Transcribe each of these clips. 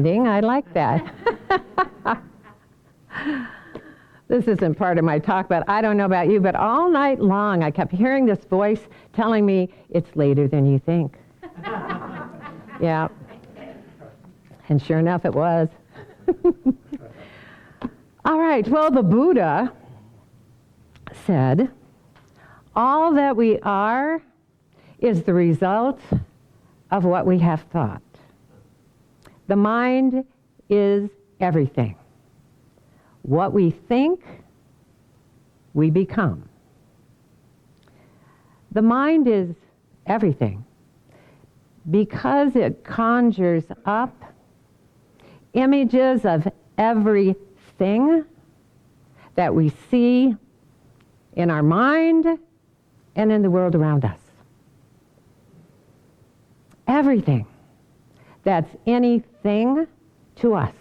ending. I like that. This isn't part of my talk, but I don't know about you, but all night long I kept hearing this voice telling me, it's later than you think. Yeah. And sure enough, it was. All right, well, the Buddha said, all that we are is the result of what we have thought. The mind is everything. What we think, we become. The mind is everything because it conjures up images of everything that we see in our mind and in the world around us. Everything that's anything to us.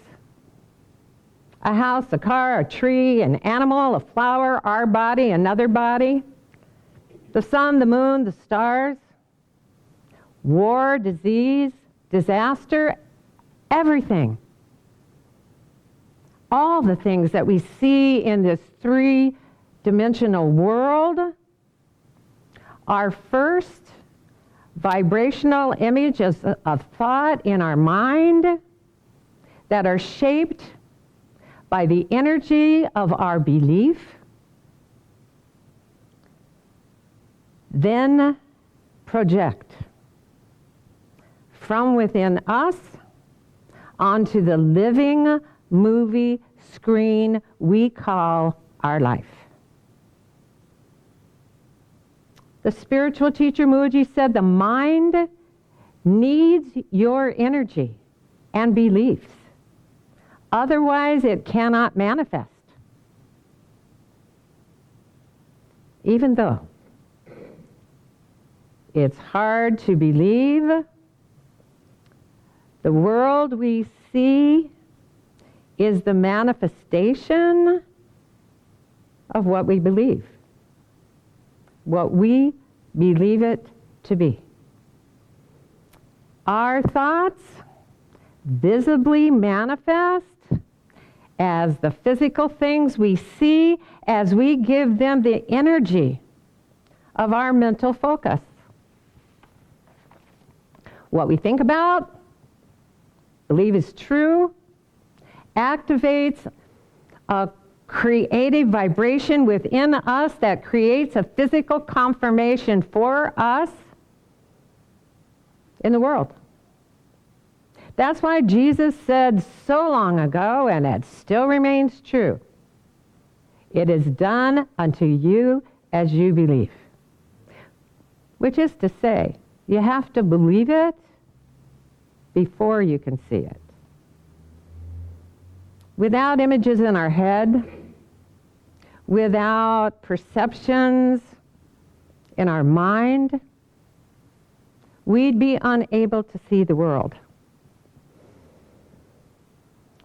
A house, a car, a tree, an animal, a flower, our body, another body, the sun, the moon, the stars, war, disease, disaster, everything. All the things that we see in this three-dimensional world are first vibrational images of thought in our mind that are shaped by the energy of our belief, then project from within us onto the living movie screen we call our life. The spiritual teacher Mooji said the mind needs your energy and beliefs. Otherwise, it cannot manifest. Even though it's hard to believe, the world we see is the manifestation of what we believe, what we believe it to be. Our thoughts visibly manifest as the physical things we see as we give them the energy of our mental focus. What we think about, believe is true, activates a creative vibration within us that creates a physical confirmation for us in the world. That's why Jesus said so long ago, and it still remains true, it is done unto you as you believe. Which is to say, you have to believe it before you can see it. Without images in our head, without perceptions in our mind, we'd be unable to see the world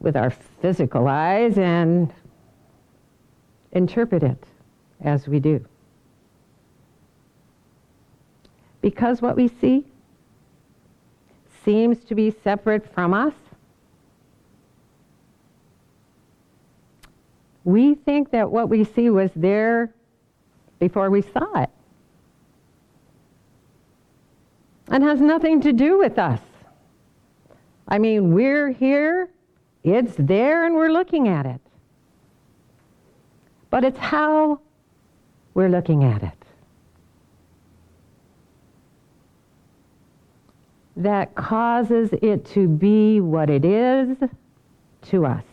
with our physical eyes and interpret it as we do. Because what we see seems to be separate from us, we think that what we see was there before we saw it and has nothing to do with us. I mean, we're here, it's there, and we're looking at it. But it's how we're looking at it that causes it to be what it is to us.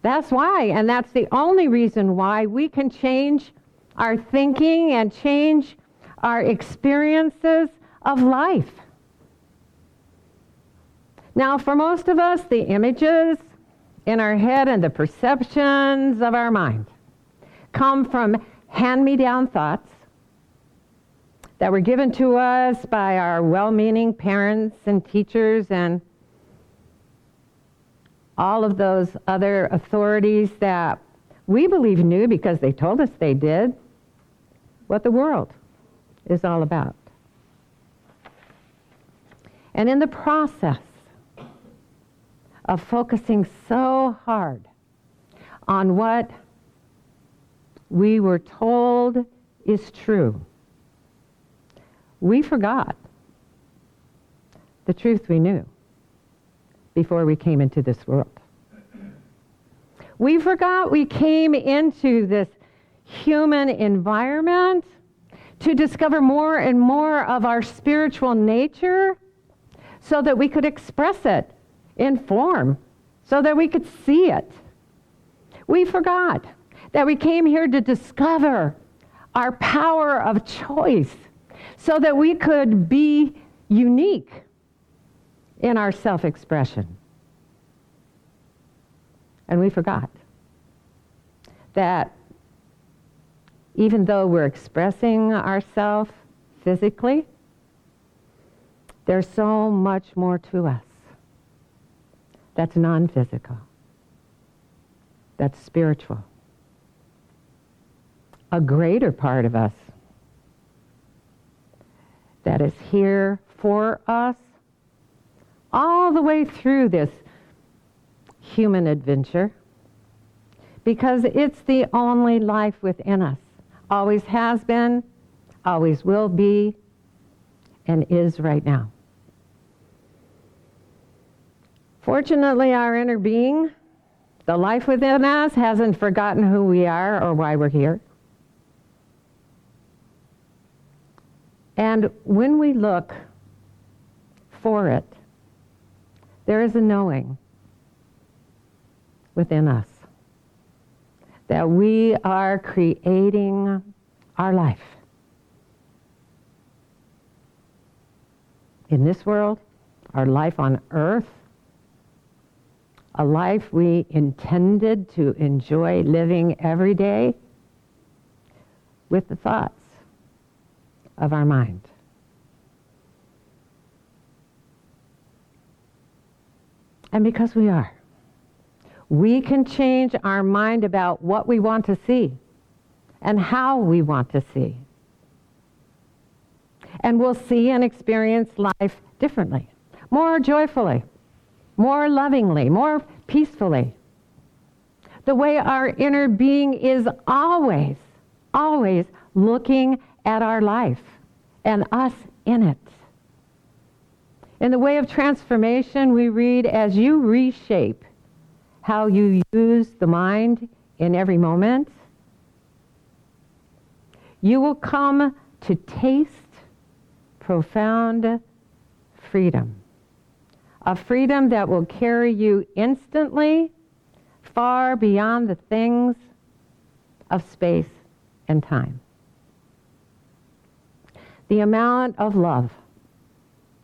That's why, and that's the only reason why we can change our thinking and change our experiences of life. Now, for most of us, the images in our head and the perceptions of our mind come from hand-me-down thoughts that were given to us by our well-meaning parents and teachers and all of those other authorities that we believe knew, because they told us they did, what the world is all about. And in the process of focusing so hard on what we were told is true, we forgot the truth we knew before we came into this world. We forgot we came into this human environment to discover more and more of our spiritual nature so that we could express it in form, so that we could see it. We forgot that we came here to discover our power of choice so that we could be unique in our self-expression. And we forgot that even though we're expressing ourselves physically, there's so much more to us that's non-physical, that's spiritual. A greater part of us that is here for us all the way through this human adventure, because it's the only life within us. Always has been, always will be, and is right now. Fortunately, our inner being, the life within us, hasn't forgotten who we are or why we're here. And when we look for it, there is a knowing within us that we are creating our life. In this world, our life on earth, a life we intended to enjoy living every day with the thoughts of our mind. And because we can change our mind about what we want to see and how we want to see. And we'll see and experience life differently, more joyfully, more lovingly, more peacefully. The way our inner being is always, always looking at our life and us in it. In the way of transformation, we read, as you reshape how you use the mind in every moment, you will come to taste profound freedom. A freedom that will carry you instantly far beyond the things of space and time. The amount of love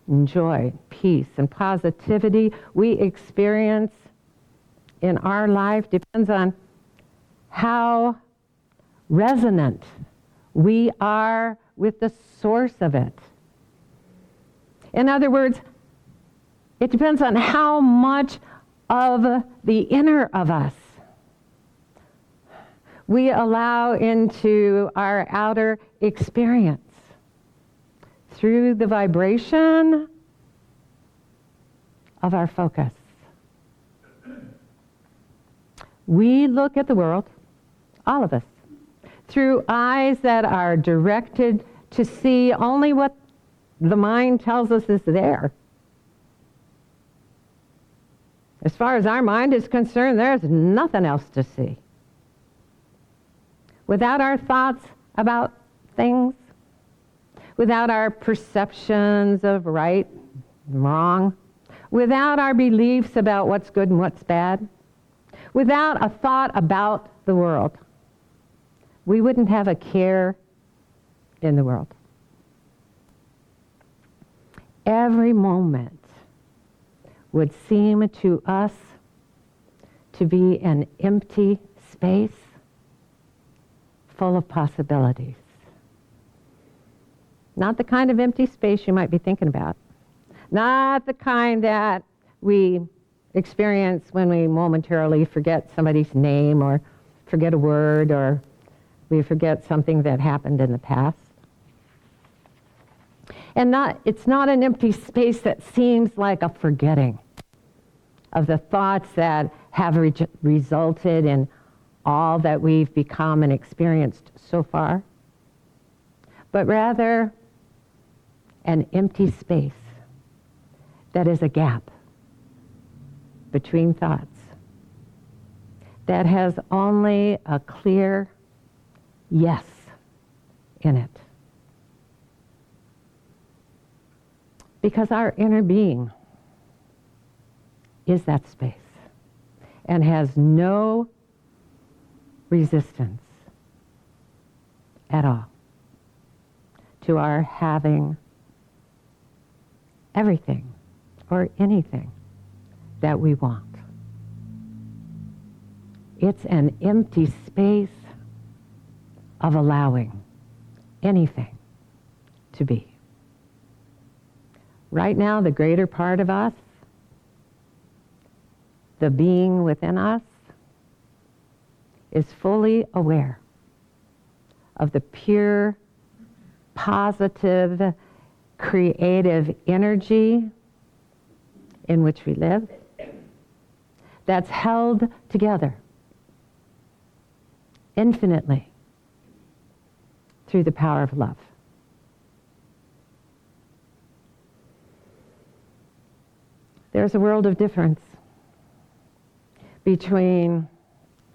and joy, peace, and positivity we experience in our life depends on how resonant we are with the source of it. In other words, it depends on how much of the inner of us we allow into our outer experience through the vibration of our focus. We look at the world, all of us, through eyes that are directed to see only what the mind tells us is there. As far as our mind is concerned, there's nothing else to see. Without our thoughts about things, without our perceptions of right and wrong, without our beliefs about what's good and what's bad, without a thought about the world, we wouldn't have a care in the world. Every moment would seem to us to be an empty space full of possibilities. Not the kind of empty space you might be thinking about. Not the kind that we experience when we momentarily forget somebody's name or forget a word or we forget something that happened in the past. And it's not an empty space that seems like a forgetting of the thoughts that have resulted in all that we've become and experienced so far, but rather an empty space that is a gap between thoughts that has only a clear yes in it. Because our inner being is that space and has no resistance at all to our having everything or anything that we want. It's an empty space of allowing anything to be. Right now, the greater part of us, the being within us, is fully aware of the pure, positive, creative energy in which we live that's held together infinitely through the power of love. There's a world of difference between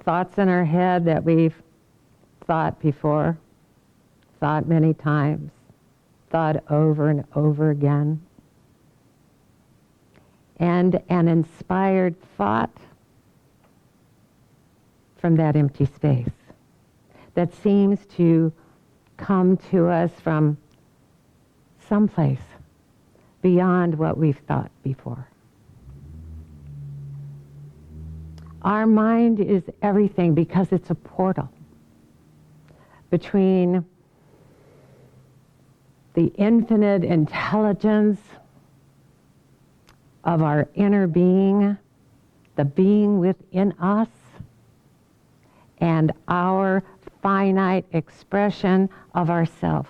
thoughts in our head that we've thought before, thought many times, thought over and over again, and an inspired thought from that empty space that seems to come to us from someplace beyond what we've thought before. Our mind is everything because it's a portal between the infinite intelligence of our inner being, the being within us, and our finite expression of ourself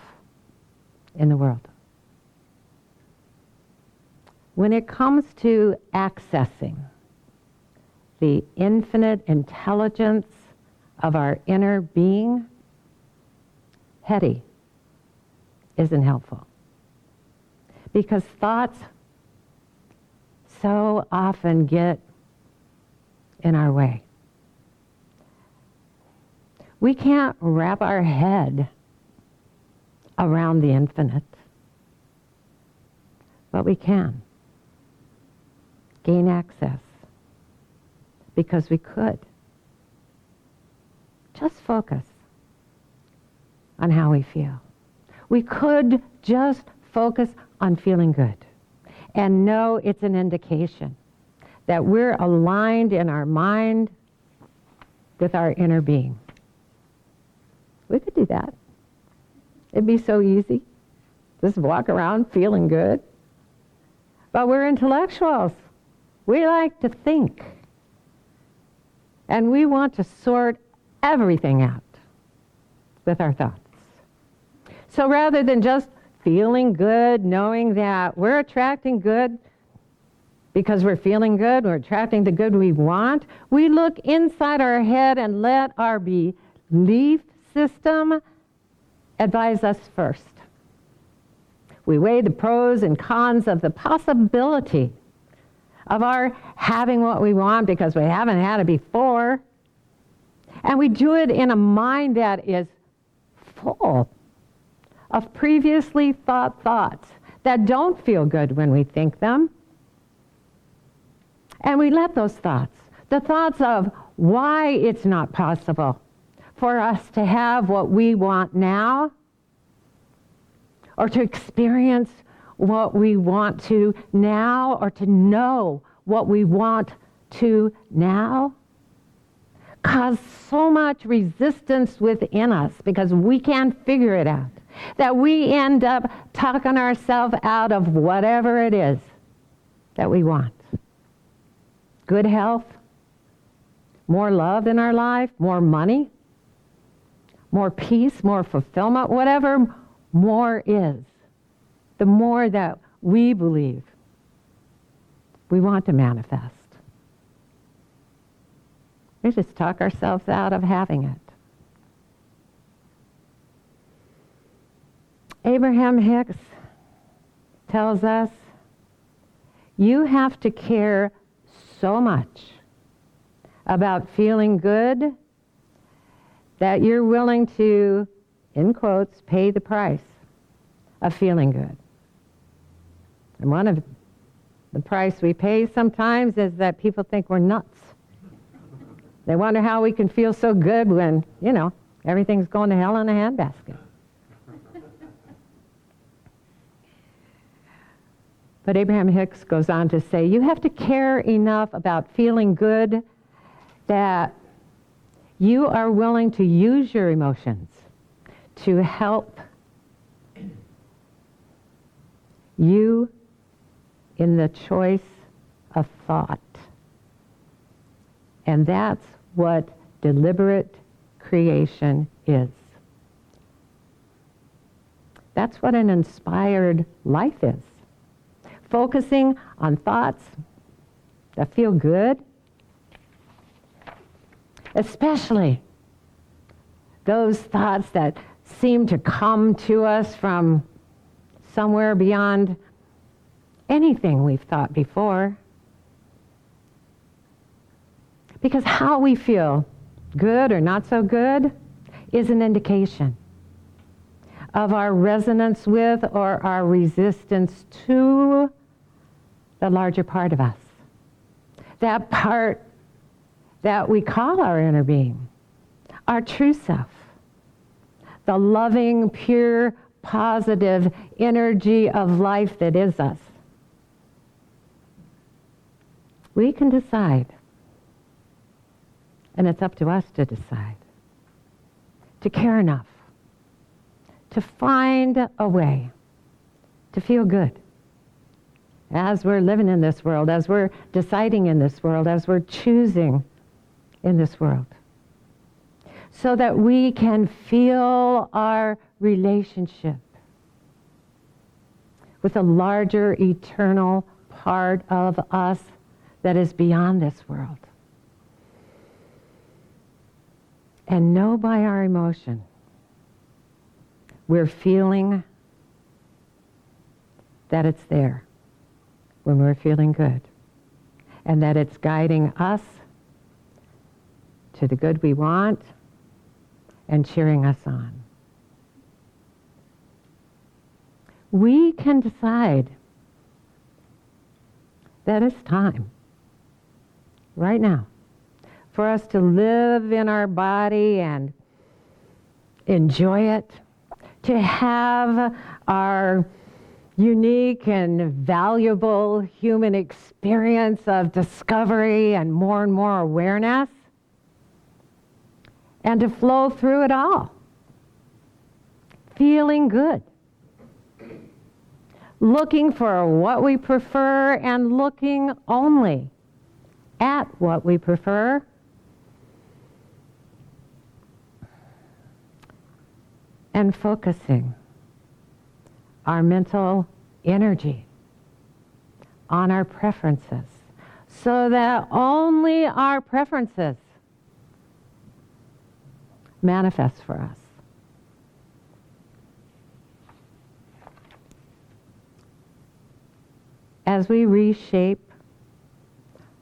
in the world. When it comes to accessing the infinite intelligence of our inner being, Heady isn't helpful. Because thoughts so often get in our way. We can't wrap our head around the infinite, but we can gain access because we could just focus on how we feel. We could just focus on feeling good and know it's an indication that we're aligned in our mind with our inner being. We could do that. It'd be so easy. Just walk around feeling good. But we're intellectuals. We like to think. And we want to sort everything out with our thoughts. So rather than just feeling good, knowing that we're attracting good because we're feeling good, we're attracting the good we want, we look inside our head and let our belief system advise us first. We weigh the pros and cons of the possibility of our having what we want because we haven't had it before. And we do it in a mind that is full of previously thought thoughts that don't feel good when we think them. And we let those thoughts, the thoughts of why it's not possible for us to have what we want now, or to experience what we want to now, or to know what we want to now, cause so much resistance within us because we can't figure it out, that we end up talking ourselves out of whatever it is that we want. Good health, more love in our life, more money, more peace, more fulfillment, whatever more is the more that we believe we want to manifest. We just talk ourselves out of having it. Abraham Hicks tells us, you have to care so much about feeling good that you're willing to, in quotes, pay the price of feeling good. And one of the price we pay sometimes is that people think we're nuts. They wonder how we can feel so good when, everything's going to hell in a handbasket. But Abraham Hicks goes on to say, you have to care enough about feeling good that you are willing to use your emotions to help you in the choice of thought. And that's what deliberate creation is. That's what an inspired life is. Focusing on thoughts that feel good, especially those thoughts that seem to come to us from somewhere beyond anything we've thought before. Because how we feel, good or not so good, is an indication of our resonance with or our resistance to the larger part of us. That part that we call our inner being, our true self, the loving, pure, positive energy of life that is us. We can decide, and it's up to us to decide, to care enough, to find a way to feel good as we're living in this world, as we're deciding in this world, as we're choosing in this world, so that we can feel our relationship with a larger eternal part of us that is beyond this world. And know by our emotion we're feeling that it's there when we're feeling good, and that it's guiding us to the good we want and cheering us on. We can decide that it's time, right now, for us to live in our body and enjoy it, to have our unique and valuable human experience of discovery and more awareness, and to flow through it all, feeling good, looking for what we prefer and looking only at what we prefer, and focusing our mental energy on our preferences so that only our preferences manifest for us. As we reshape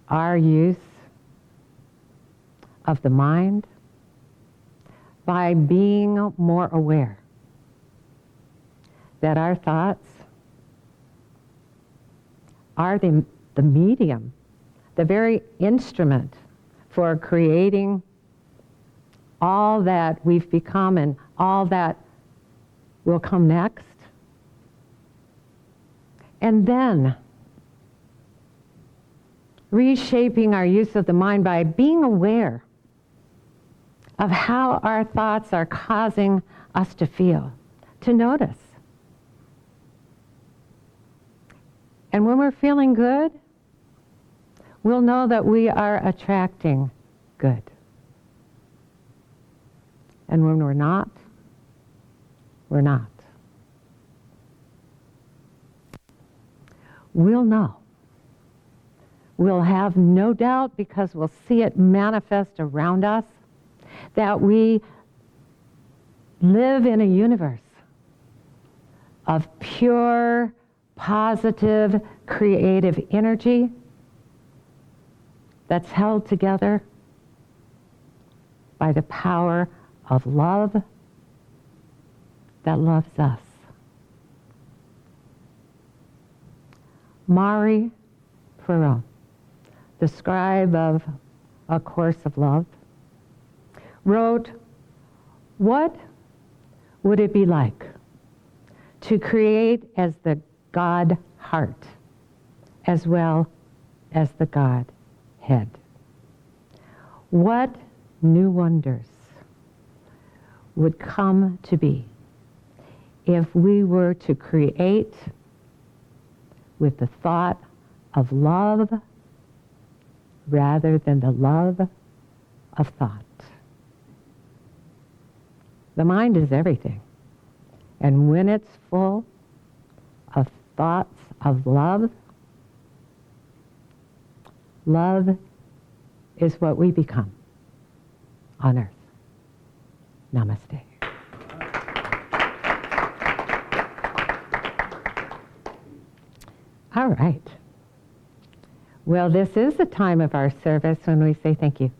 our use of the mind by being more aware that our thoughts are the medium, the very instrument for creating all that we've become and all that will come next. And then reshaping our use of the mind by being aware of how our thoughts are causing us to feel, to notice. And when we're feeling good, we'll know that we are attracting good. And when we're not, we're not. we'll know. We'll have no doubt because we'll see it manifest around us that we live in a universe of pure, positive, creative energy that's held together by the power of love that loves us. Mari Perot, the scribe of A Course of Love, wrote, "What would it be like to create as the God heart as well as the God head? What new wonders would come to be if we were to create with the thought of love rather than the love of thought?" The mind is everything. And when it's full of thoughts of love, love is what we become on earth. Namaste. All right. Well, this is the time of our service when we say thank you.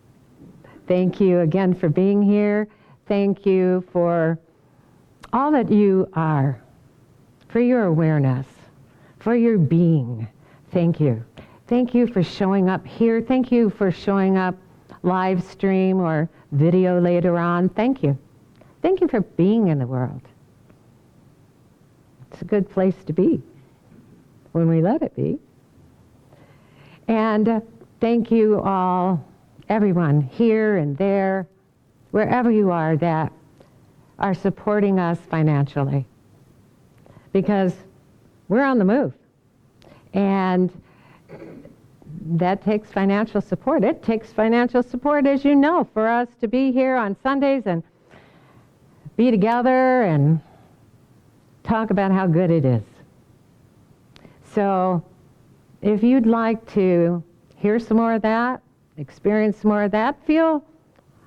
Thank you again for being here. Thank you for all that you are, for your awareness, for your being. Thank you. Thank you for showing up here. Thank you for showing up live stream or video later on. Thank you. Thank you for being in the world. It's a good place to be when we let it be. And thank you all, everyone here and there, wherever you are, that are supporting us financially. Because we're on the move. And that takes financial support. It takes financial support, as you know, for us to be here on Sundays and be together and talk about how good it is. So if you'd like to hear some more of that, experience some more of that, feel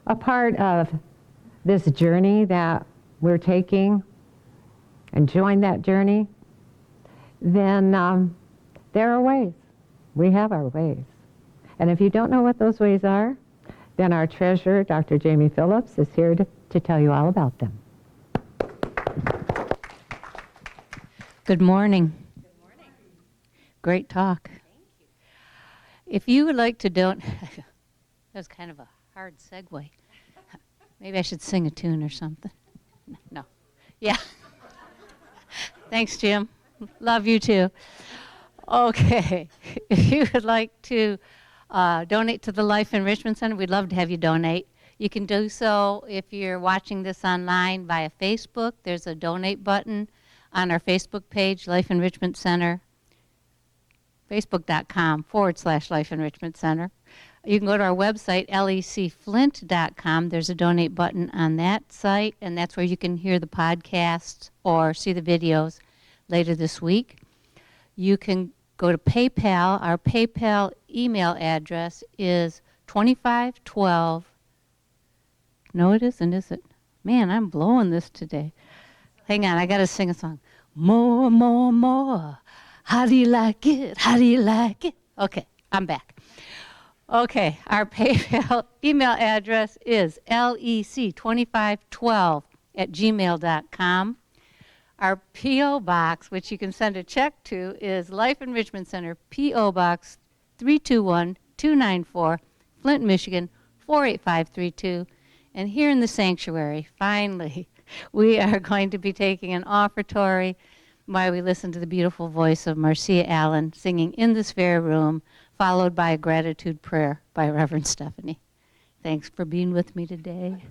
a part of this journey that we're taking and join that journey, then there are ways. We have our ways. And if you don't know what those ways are, then our treasurer, Dr. Jamie Phillips, is here to tell you all about them. Good morning. Good morning. Great talk. Thank you. If you would like to donate, that was kind of a hard segue. Maybe I should sing a tune or something. No. Yeah. Thanks, Jim. Love you too. Okay. If you would like to donate to the Life Enrichment Center, we'd love to have you donate. You can do so if you're watching this online via Facebook. There's a donate button on our Facebook page, Life Enrichment Center, facebook.com/Life Enrichment Center. You can go to our website, lecflint.com. There's a donate button on that site, and that's where you can hear the podcasts or see the videos later this week. You can go to PayPal. Our PayPal email address is 2512. No, it isn't, is it? Man, I'm blowing this today. Hang on, I got to sing a song. More, more, more. How do you like it? How do you like it? Okay, I'm back. Okay, our PayPal email address is lec2512@gmail.com. Our P.O. Box, which you can send a check to, is Life Enrichment Center, P.O. Box 321294, Flint, Michigan 48532. And here in the sanctuary, finally, we are going to be taking an offertory while we listen to the beautiful voice of Marcia Allen singing in this very room, followed by a gratitude prayer by Reverend Stephanie. Thanks for being with me today.